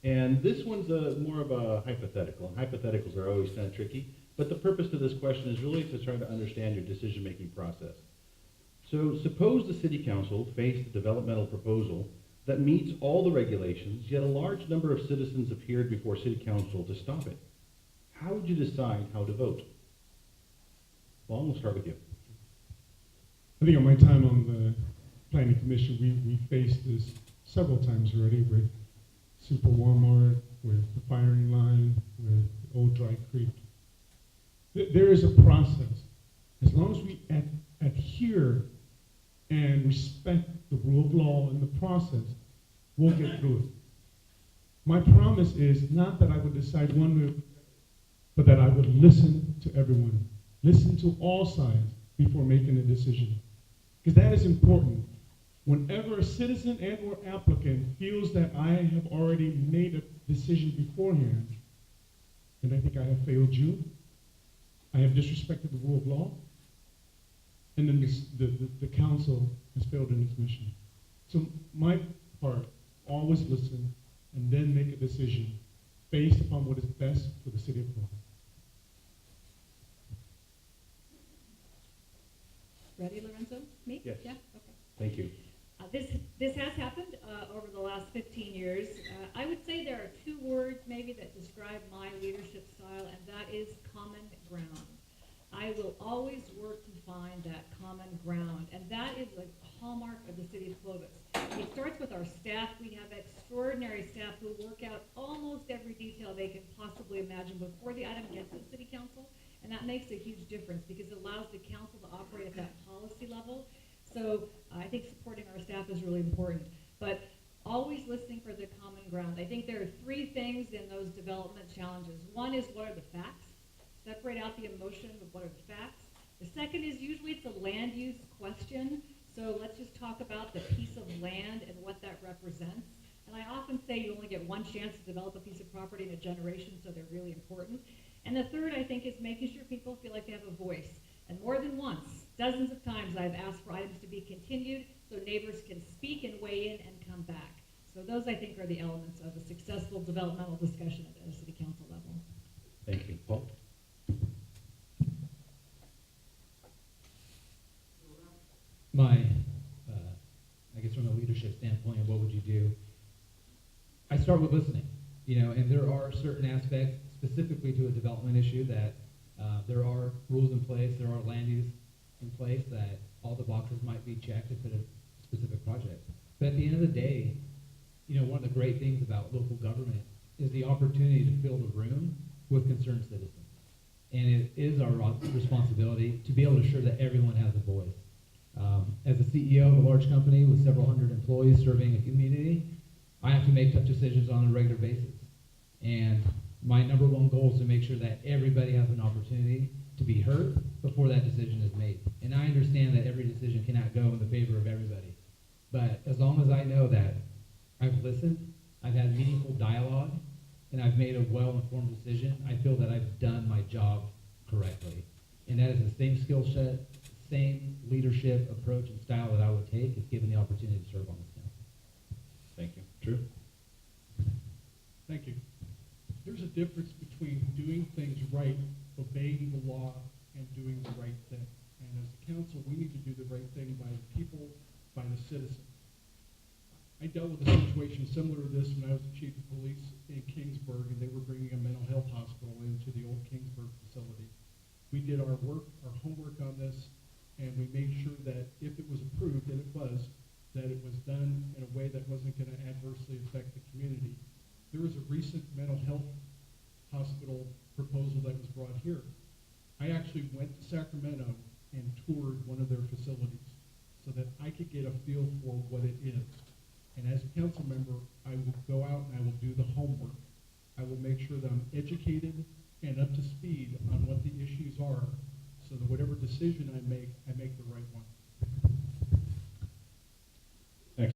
And this one's more of a hypothetical, and hypotheticals are always kind of tricky, but the purpose of this question is really to try to understand your decision-making process. So suppose the city council faced a developmental proposal that meets all the regulations, yet a large number of citizens appeared before city council to stop it. How would you decide how to vote? Long, we'll start with you. I think on my time on the planning commission, we faced this several times already with Super Walmart, with the firing line, with Old Dry Creek. There is a process. As long as we adhere and respect the rule of law and the process, we'll get through it. My promise is not that I would decide one way, but that I would listen to everyone, listen to all sides before making a decision. Because that is important. Whenever a citizen and or applicant feels that I have already made a decision beforehand, then I think I have failed you, I have disrespected the rule of law, and then the council has failed in its mission. So my part, always listen and then make a decision based upon what is best for the city of Clovis. Ready, Lorenzo? Me? Yes. Yeah? Okay. Thank you. This has happened over the last 15 years. I would say there are two words maybe that describe my leadership style, and that is common ground. I will always work to find that common ground, and that is a hallmark of the city of Clovis. It starts with our staff. We have extraordinary staff who work out almost every detail they can possibly imagine before the item gets to the city council, and that makes a huge difference because it allows the council to operate at that policy level. So I think supporting our staff is really important, but always listening for the common ground. I think there are three things in those development challenges. One is, what are the facts? Separate out the emotion of what are the facts. The second is usually it's a land use question. So let's just talk about the piece of land and what that represents. And I often say you only get one chance to develop a piece of property in a generation, so they're really important. And the third, I think, is making sure people feel like they have a voice. And more than once, dozens of times, I've asked for items to be continued so neighbors can speak and weigh in and come back. So those, I think, are the elements of a successful developmental discussion at the city council level. Thank you. Paul? I guess from a leadership standpoint, what would you do? I start with listening, and there are certain aspects specifically to a development issue that there are rules in place, there are land use in place that all the boxes might be checked to fit a specific project. But at the end of the day, one of the great things about local government is the opportunity to fill the room with concerned citizens. And it is our responsibility to be able to ensure that everyone has a voice. As a CEO of a large company with several hundred employees serving a community, I have to make tough decisions on a regular basis. And my number one goal is to make sure that everybody has an opportunity to be heard before that decision is made. And I understand that every decision cannot go in the favor of everybody. But as long as I know that I've listened, I've had meaningful dialogue, and I've made a well-informed decision, I feel that I've done my job correctly. And that is the same skill set, same leadership approach and style that I would take if given the opportunity to serve on this council. Thank you. Drew? Thank you. There's a difference between doing things right, obeying the law, and doing the right thing. And as a council, we need to do the right thing by the people, by the citizens. I dealt with a situation similar to this when I was the chief of police in Kingsburg, and they were bringing a mental health hospital into the old Kingsburg facility. We did our work, our homework on this, and we made sure that if it was approved, and it was, that it was done in a way that wasn't going to adversely affect the community. There was a recent mental health hospital proposal that was brought here. I actually went to Sacramento and toured one of their facilities so that I could get a feel for what it is. And as a council member, I will go out and I will do the homework. I will make sure that I'm educated and up to speed on what the issues are so that whatever decision I make the right one.